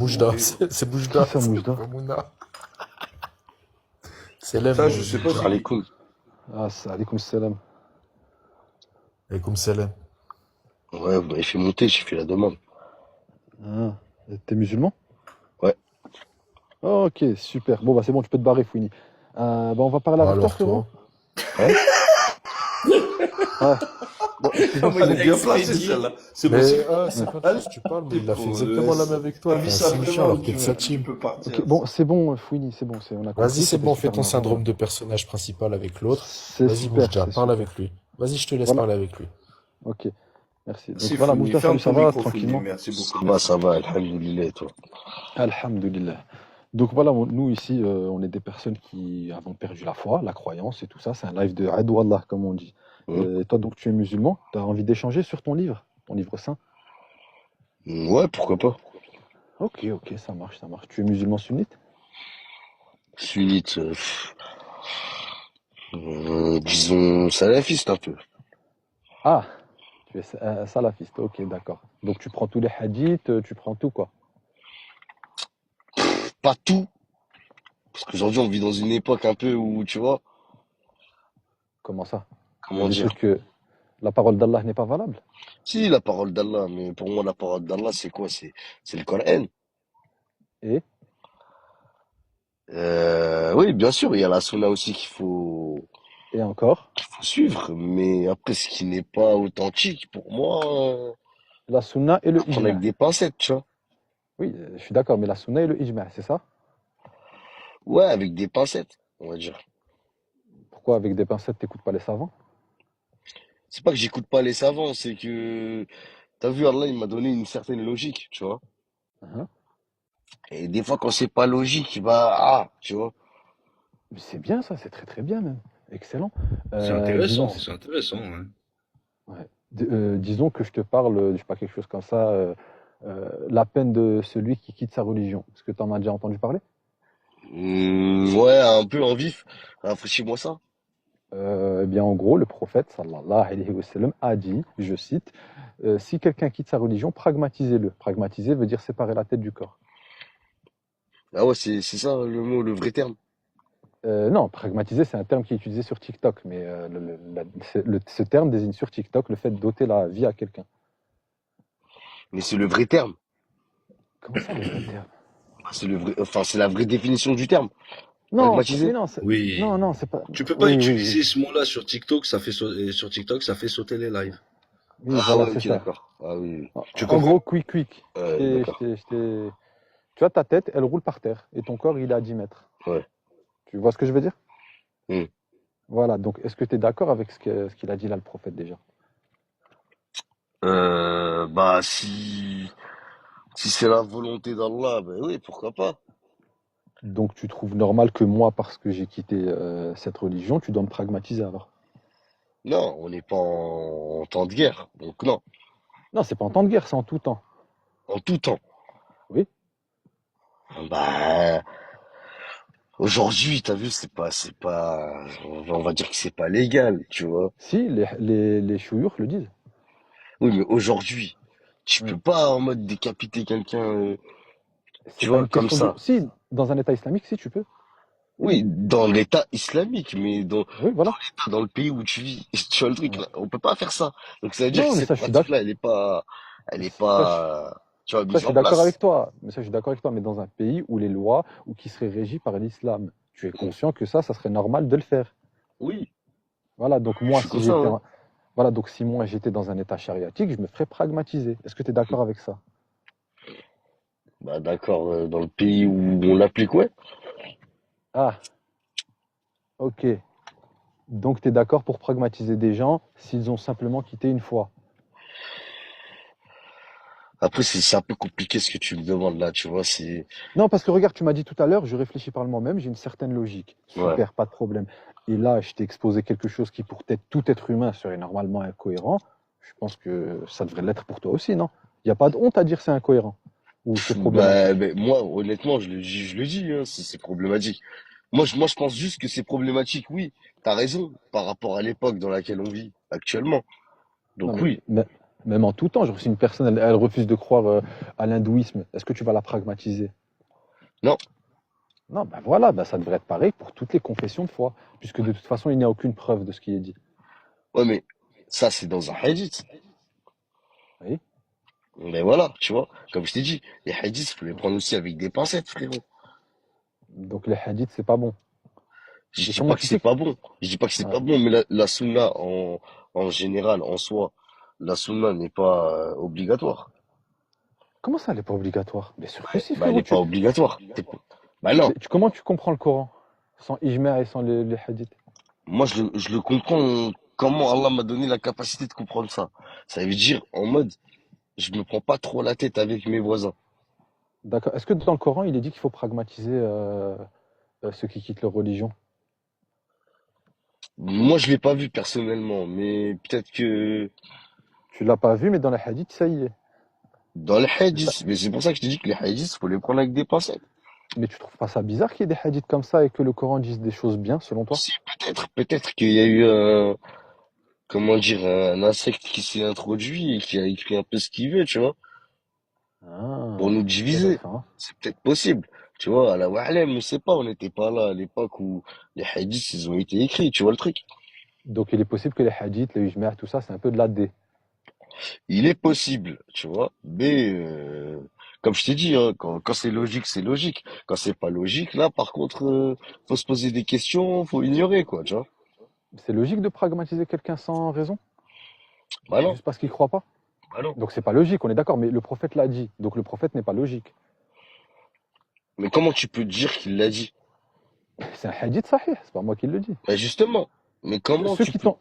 Boujda, c'est Qui Boujda, ça, c'est Moujda? pas Mouna. C'est l'aime, Ça, je sais pas Boujda. si. Alikoum. Ah, alaykoum salam. Et comme c'est l'aime. Ouais, vous m'avez fait monter, j'ai fait la demande. Ah, t'es musulman? Ouais. Oh, ok, super. Bon, bah c'est bon, tu peux te barrer, Fouini. Bah, on va parler avec toi, Alors frérot. toi? Ouais. Ouais. Bon, Ah, excuse-moi, moi, il Fouini. est bien placé, Expédié. celle-là. C'est bon, Mais Ouais. c'est pas de allez, fils, tu parles, mais c'est il a fait bon. exactement la même avec toi. T'es Avis un si méchant simplement, alors que t'es de sa tu team. peux Ok, partir. bon, c'est bon, Fouini, c'est bon, on a Vas-y, compris, c'est c'était bon, fais super ton marrant. syndrome de personnage principal avec l'autre. C'est Vas-y, super, Moujda, c'est parle super. avec lui. Vas-y, je te laisse Voilà, parler avec lui. ok, merci. Donc Merci, voilà, Founi. Moujda, Ferme salut, ça ton va, micro, Founi. tranquillement? Merci beaucoup. Ça va, alhamdoulilah, et toi. Alhamdulillah. Donc voilà, nous ici, on est des personnes qui avons perdu la foi, la croyance et tout ça. C'est un live de Adwallah, comme on dit. Hum. Et toi, donc, tu es musulman, tu as envie d'échanger sur ton livre saint? Ouais, pourquoi pas. Ok, ok, ça marche, ça marche. Tu es musulman sunnite? Sunnite, disons salafiste un peu. Ah, tu es salafiste, ok, d'accord. Donc tu prends tous les hadiths, tu prends tout, quoi. Pas tout, parce qu'aujourd'hui on vit dans une époque un peu où, tu vois, Comment ça? Il y a comment des dire. trucs que la parole d'Allah n'est pas valable. Si, la parole d'Allah, mais pour moi la parole d'Allah c'est quoi? C'est le Coran. Et, Oui, bien sûr, il y a la sunna aussi et encore, qu'il faut suivre, mais après ce qui n'est pas authentique, pour moi, la sunna et le faut prendre avec ijma'. des pincettes, tu vois. Oui, je suis d'accord, mais la sunna et le ijma', c'est ça? Ouais, avec des pincettes, on va dire. Pourquoi avec des pincettes, t'écoutes pas les savants? C'est pas que j'écoute pas les savants, c'est que, t'as vu, Allah, il m'a donné une certaine logique, tu vois. Hein. Et des fois, quand c'est pas logique, bah, ah, tu vois. Mais c'est bien ça, c'est très très bien même. Excellent. C'est Disons, intéressant, c'est intéressant, ouais. ouais. Disons que je te parle, je sais pas, quelque chose comme ça, la peine de celui qui quitte sa religion. Est-ce que tu en as déjà entendu parler? Ouais, un peu en vif. Rafraîchis-moi ça. Eh bien, en gros, le prophète, sallallahu alayhi wa sallam, a dit, je cite, si quelqu'un quitte sa religion, pragmatisez-le. Pragmatiser veut dire séparer la tête du corps. Ah ouais, c'est ça le mot, le vrai terme. Non, pragmatiser, c'est un terme qui est utilisé sur TikTok, mais ce terme désigne sur TikTok le fait d'ôter la vie à quelqu'un. Mais c'est le vrai terme. Comment ça, le vrai terme? C'est le vrai, enfin, c'est la vraie définition du terme. Non, mais Pragmatiser. non, non, Oui. non, c'est pas. Tu peux pas Oui, oui, oui, utiliser ce mot-là sur TikTok, sur TikTok, ça fait sauter les lives. oui, Ah voilà, ouais, c'est ok, ça. d'accord. Ah oui, oui. Tu En comprends? gros, quick, quick. D'accord. Tu vois, ta tête, elle roule par terre et ton corps, il est à 10 mètres. Ouais. Tu vois ce que je veux dire? Hmm. Voilà, donc est-ce que tu es d'accord avec ce qu'il a dit là, le prophète, déjà? Bah, si c'est la volonté d'Allah, ben oui, pourquoi pas. Donc tu trouves normal que moi, parce que j'ai quitté cette religion, tu dois me pragmatiser alors? Non, on n'est pas en temps de guerre. Donc non, Non, c'est pas en temps de guerre, c'est en tout temps. en tout temps. Oui? Bah, aujourd'hui, t'as vu, on va dire que c'est pas légal, tu vois. Si, les chouïours le disent. Oui, mais aujourd'hui, tu Hmm. peux pas en mode décapiter quelqu'un, C'est tu pas vois, une comme question de. ça. Si, dans un État islamique, si tu peux. Oui, dans l'État islamique, mais Oui, voilà. dans le pays où tu vis, tu vois le truc Ouais. là, on peut pas faire ça. Donc ça veut dire que Non, mais cette ça, je suis d'accord. pratique-là, elle est Ça, je, pas, tu vois, ça, je mise suis en d'accord avec place. toi. Mais ça, je suis d'accord avec toi. Mais dans un pays où les lois, ou qui seraient régies par l'islam, tu es Mm. conscient que ça serait normal de le faire. Oui, Voilà. Donc je moi, suis si conscient, j'étais, hein. voilà. Donc si moi j'étais dans un État chariatique, je me ferais pragmatiser. Est-ce que tu es d'accord avec ça? Bah d'accord, dans le pays où on l'applique, ouais. Ah, ok. Donc tu es d'accord pour pragmatiser des gens s'ils ont simplement quitté une foi. Après, c'est un peu compliqué ce que tu me demandes là, tu vois, Non, parce que regarde, tu m'as dit tout à l'heure, je réfléchis par moi-même, j'ai une certaine logique. ouais. Super, pas de problème. Et là, je t'ai exposé quelque chose qui, pour tout être humain, serait normalement incohérent. Je pense que ça devrait l'être pour toi aussi, non? Il n'y a pas de honte à dire c'est incohérent ou c'est problématique. Moi, honnêtement, je le dis, hein, c'est problématique. Moi, je pense juste que c'est problématique, oui. T'as raison, par rapport à l'époque dans laquelle on vit actuellement. Non, Donc oui. Même en tout temps, genre si une personne elle refuse de croire à l'hindouisme, est-ce que tu vas la pragmatiser? Non. Non, ben voilà, ben ça devrait être pareil pour toutes les confessions de foi, puisque de toute façon, il n'y a aucune preuve de ce qui est dit. Ouais, mais ça, c'est dans un hadith. Oui. Mais voilà, tu vois, comme je t'ai dit, les hadiths, faut les prendre aussi avec des pincettes, frérot. Donc les hadiths, c'est pas bon. Je Et dis comment pas que tu c'est sais pas bon. Je dis pas que c'est Ouais. pas bon, mais la sunna en général, en soi, la sunna n'est pas obligatoire. Comment ça, elle n'est pas obligatoire? Bien sûr que si, Bah, elle frérot. est pas obligatoire. Bah non. Comment tu comprends le Coran sans ijma' et sans les hadiths? Moi, je le comprends comment Allah m'a donné la capacité de comprendre ça. Ça veut dire, en mode, je me prends pas trop la tête avec mes voisins. D'accord. Est-ce que dans le Coran, il est dit qu'il faut pragmatiser ceux qui quittent leur religion? Moi, je l'ai pas vu personnellement, mais peut-être que Tu l'as pas vu, mais dans les hadiths, ça y est. dans les Mais ça, hadiths. Mais c'est pour ça que je te dis que les hadiths, faut les prendre avec des pincettes. mais tu trouves pas ça bizarre qu'il y ait des hadiths comme ça et que le Coran dise des choses bien, selon toi? Si, peut-être qu'il y a eu comment dire, un insecte qui s'est introduit et qui a écrit un peu ce qu'il veut, tu vois, pour Ah, nous diviser. intéressant. C'est peut-être possible. Tu vois, à la wa'alam, je sais pas, on n'était pas là à l'époque où les hadiths, ils ont été écrits, tu vois le truc. Donc il est possible que les hadiths, les ijma', tout ça, c'est un peu de la D. Il est possible, tu vois, mais comme je t'ai dit, hein, quand c'est logique, c'est logique. Quand c'est pas logique, là, par contre, faut se poser des questions, faut ignorer, quoi, tu vois. C'est logique de pragmatiser quelqu'un sans raison, Bah non, juste parce qu'il croit pas. bah non. Donc c'est pas logique, on est d'accord, mais le prophète l'a dit. Donc le prophète n'est pas logique. Mais comment tu peux dire qu'il l'a dit? C'est un hadith sahih, c'est pas moi qui le dis. Bah justement. Mais comment Ceux tu qui peux... t'ont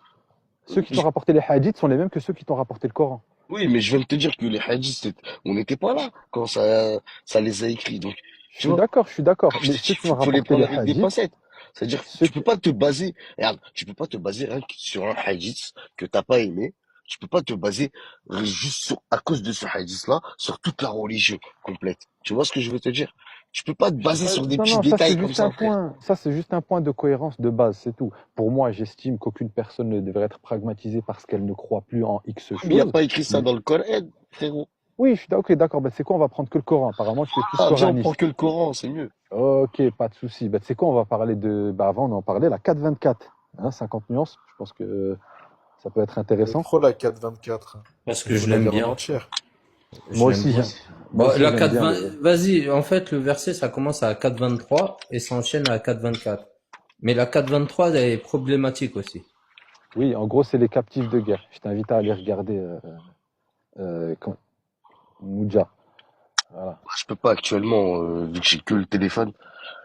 ceux qui t'ont rapporté les hadiths sont les mêmes que ceux qui t'ont rapporté le Coran. Oui, mais je viens de te dire que les hadiths, on n'était pas là quand ça les a écrits. Donc, tu vois, Je suis d'accord, comme je mais t'ai dit, ceux qui ont faut les rapporté prendre les avec des hadiths, pincettes. C'est-à-dire, ceux tu peux qui... pas te baser, regarde, tu peux pas te baser rien que sur un hadith que t'as pas aimé. Tu peux pas te baser juste sur, à cause de ce hadith-là, sur toute la religion complète. Tu vois ce que je veux te dire? Tu peux pas te baser sur des Non, petits non, ça c'est détails comme juste un ça, frère. point. Ça c'est juste un point de cohérence de base, c'est tout. Pour moi, j'estime qu'aucune personne ne devrait être pragmatisée parce qu'elle ne croit plus en X Mais il n'y a chose. pas écrit ça Mais dans le Coran, frérot. oui, je suis d'accord, ok, d'accord. Ben, c'est quoi, on va prendre que le Coran. Apparemment, tu es plus Ah, viens, on prend coraniste. que le Coran, c'est mieux. Ok, pas de souci. Ben, c'est quoi, on va parler de. Ben, avant, on en parlait, la 424. Hein, 50 nuances. Je pense que ça peut être Elle est intéressant. trop la 424. Parce Il que faut je la l'aime lire en bien. entière. Je Moi l'aime aussi, bien. moi Bon, aussi, la j'aime bien 4.20, le. vas-y, en fait, le verset, ça commence à 4.23 et s'enchaîne à 4.24. Mais la 4.23, elle est problématique aussi. Oui, en gros, c'est les captifs de guerre. Je t'invite à aller regarder Mouja. Voilà. Je peux pas actuellement, vu que j'ai que le téléphone.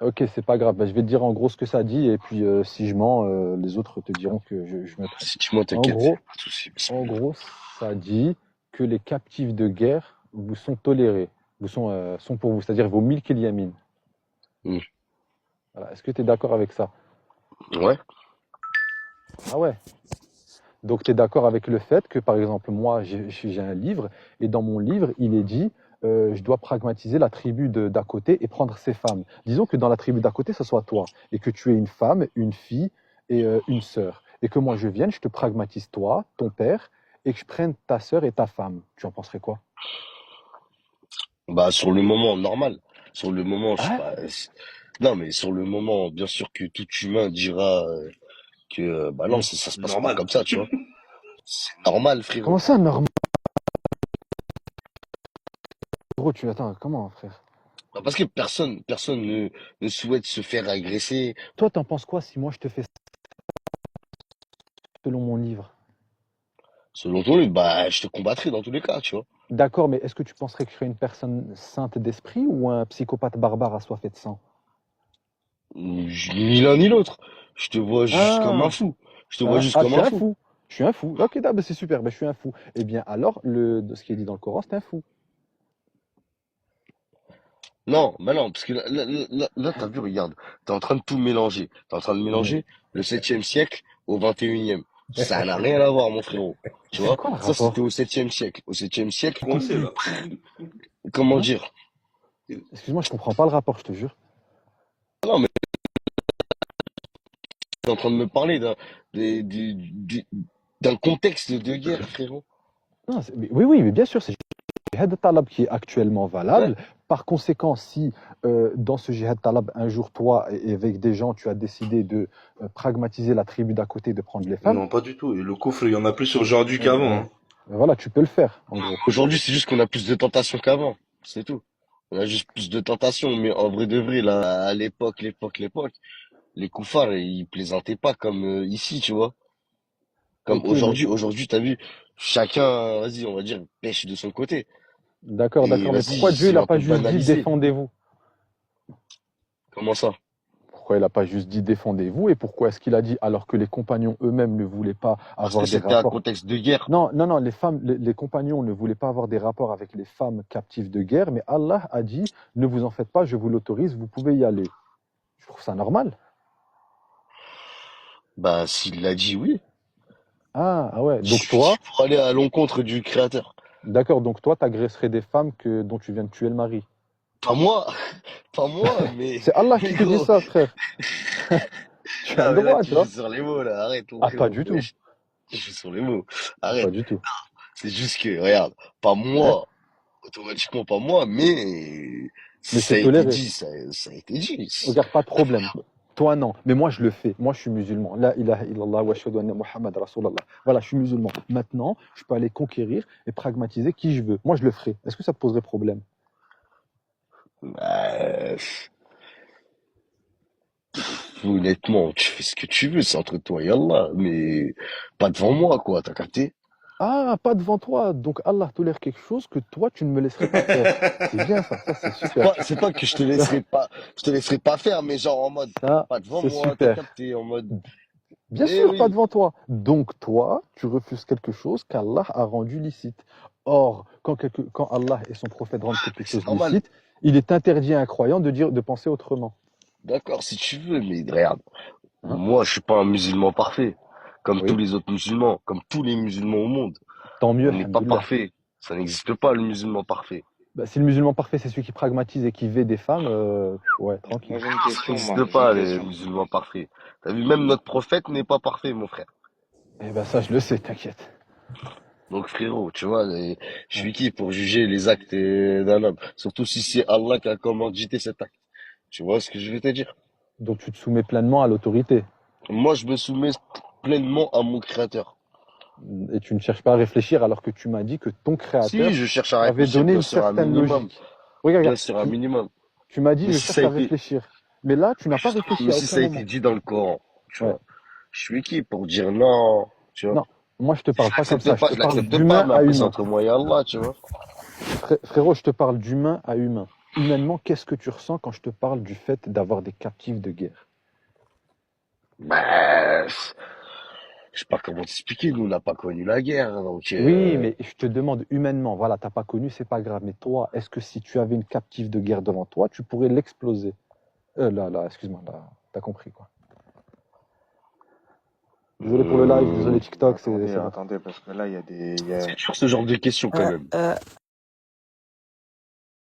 Ok, c'est pas grave. Ben, je vais te dire en gros ce que ça dit et puis si je mens, les autres te diront que je me trompe. Si tu moi, En t'inquiète, gros, pas de souci. en Bismillah. gros, ça dit que les captifs de guerre vous sont tolérés, sont pour vous, c'est-à-dire vos 1000 Kilyamin. Hmm. Voilà. Est-ce que tu es d'accord avec ça? Ouais. Ah ouais. Donc tu es d'accord avec le fait que, par exemple, moi, j'ai un livre et dans mon livre, il est dit, je dois pragmatiser la tribu d'à côté et prendre ses femmes. Disons que dans la tribu d'à côté, ce soit toi et que tu aies une femme, une fille et une sœur. Et que moi, je vienne, je te pragmatise toi, ton père, et que je prenne ta sœur et ta femme. Tu en penserais quoi? Bah, sur le moment, normal. Sur le moment, je sais Hein? pas. Non, mais sur le moment, bien sûr que tout humain dira que, bah non, Hmm. ça se passe pas Normal. comme ça, tu vois. C'est normal, frérot. Comment ça, normal? Gros, tu attends, comment, frère? Bah, parce que personne ne souhaite se faire agresser. Toi, t'en penses quoi si moi je te fais ça selon mon livre? Selon ton livre, bah, je te combattrai dans tous les cas, tu vois. D'accord, mais est-ce que tu penserais que je serais une personne sainte d'esprit ou un psychopathe barbare assoiffé de sang? Ni l'un ni l'autre. Je te vois juste comme un Ah, fou. Je te vois juste Je comme suis un un fou. fou. Je suis un fou. Ok, bah, c'est super, bah, je suis un fou. Eh bien, alors, ce qui est dit dans le Coran, c'est un fou. Non, bah non, parce que là, t'as vu, regarde, t'es en train de tout mélanger. T'es en train de Oui. mélanger le 7e siècle au 21e. Ça n'a rien à voir, mon frérot. Tu C'est vois, quoi le ça, c'était rapport? au 7e siècle. Au 7e siècle, Coincé, là. comment Hein? dire? Excuse-moi, je comprends pas le rapport, je te jure. Non, mais t'es en train de me parler des- d'un contexte de guerre, frérot. Non, oui, oui, mais bien sûr, c'est Jihad Talab qui est actuellement Ouais. valable. Par conséquent, si dans ce Jihad Talab, un jour, toi, et avec des gens, tu as décidé de pragmatiser la tribu d'à côté, de prendre les femmes, Non, pas du tout. Et le coffre, il y en a plus aujourd'hui qu'avant, hein. voilà, tu peux le faire, en gros. Aujourd'hui, c'est juste qu'on a plus de tentations qu'avant. C'est tout. On a juste plus de tentations. Mais en vrai de vrai, là, à l'époque, les koufars, ils plaisantaient pas comme ici, tu vois. Comme Ok, mais aujourd'hui, t'as vu, chacun, vas-y, on va dire, pêche de son côté. d'accord, Et d'accord. Mais vas-y, pourquoi Dieu, il c'est n'a un pas peu juste dit banalisé. défendez-vous? Comment ça? Pourquoi il n'a pas juste dit défendez-vous? Et pourquoi est-ce qu'il a dit alors que les compagnons eux-mêmes ne voulaient pas Parce que avoir des c'était un rapports? contexte de guerre. Non, non, non, les femmes, les compagnons ne voulaient pas avoir des rapports avec les femmes captives de guerre, mais Allah a dit ne vous en faites pas, je vous l'autorise, vous pouvez y aller. Je trouve ça normal. Bah, s'il l'a dit, oui. Ah ouais. Il Donc suffit toi, pour aller à l'encontre du créateur. d'accord, donc toi, t'agresserais des femmes dont tu viens de tuer le mari. Pas moi, pas moi, mais, C'est Allah mais qui te dit gros. ça, frère. Tu as Non, le mais là, droit, tu tu joues vois. sur les mots, là. Arrête, mon Ah, pas frérot. du tout. Wesh. Tu joues sur les mots. Pas Arrête. du tout. C'est juste que, regarde, pas Ouais. moi, automatiquement pas moi, mais si Mais ça c'est a été toléré. dit, ça a été dit. Regarde, pas de problème. Toi, non. Mais moi, je le fais. Moi, je suis musulman. La ilaha illallah wa ashhadu anna Muhammad Rasulallah. Voilà, je suis musulman. Maintenant, je peux aller conquérir et pragmatiser qui je veux. Moi, je le ferai. Est-ce que ça te poserait problème? Bah, honnêtement, tu fais ce que tu veux, c'est entre toi et Allah, mais pas devant moi, quoi, t'as capté? Ah, pas devant toi. Donc, Allah tolère quelque chose que toi, tu ne me laisserais pas faire. C'est bien ça. Ça, c'est super. C'est pas que je te laisserai pas faire, mais genre en mode, Ça, pas devant c'est moi, t'as super. capté, en mode, Bien eh sûr, pas oui, devant toi. Donc, toi, tu refuses quelque chose qu'Allah a rendu licite. Or, quand Allah et son prophète rendent quelque c'est chose normal. licite, il est interdit à un croyant de penser autrement. D'accord, si tu veux, mais regarde, Hein? moi, je suis pas un musulman parfait, comme tous Oui, les autres musulmans, comme tous les musulmans au monde. tant mieux, On n'est pas alhamdoulilah. parfait. Ça n'existe pas, le musulman parfait. Bah, si le musulman parfait, c'est celui qui pragmatise et qui vêt des femmes, ouais, tranquille. Moi j'ai une Ça question, moi, n'existe j'ai une pas, les question. musulmans parfaits. T'as vu, même notre prophète n'est pas parfait, mon frère. Eh ben ça, je le sais, t'inquiète. Donc, frérot, tu vois, je Ouais. suis qui pour juger les actes d'un homme? Surtout si c'est Allah qui a commandité cet acte. Tu vois ce que je veux te dire? Donc tu te soumets pleinement à l'autorité Moi, je me soumets pleinement à mon créateur. et tu ne cherches pas à réfléchir alors que tu m'as dit que ton Si, créateur je cherche à t'avait réfléchir, donné bien une sûr, un certaine minimum. logique. Regarde, Bien regarde, sûr, un minimum. tu m'as dit Mais je si ça cherche a à été, réfléchir. Mais là, tu n'as pas justement, réfléchi mais à si aucun ça a été moment. dit dans le Coran, tu Ouais. vois, je suis qui pour dire non, tu vois? Non, moi je te Si parle pas comme ça, je te je parle l'accepte pas, d'humain mais à après, c'est humain. entre moi et Allah, tu vois? Frérot, je te parle d'humain à humain. Humainement, qu'est-ce que tu ressens quand je te parle du fait d'avoir des captifs de guerre? Bah, je sais pas comment t'expliquer, nous, on n'a pas connu la guerre, hein, donc, Oui, mais je te demande humainement, voilà, t'as pas connu, c'est pas grave. Mais toi, est-ce que si tu avais une captive de guerre devant toi, tu pourrais l'exploser? Là, excuse-moi, là, t'as compris quoi. Désolé pour le live, désolé TikTok, Attendez, c'est bon. attendez, parce que là, il y a des... il y a- c'est dur ce genre de questions quand même.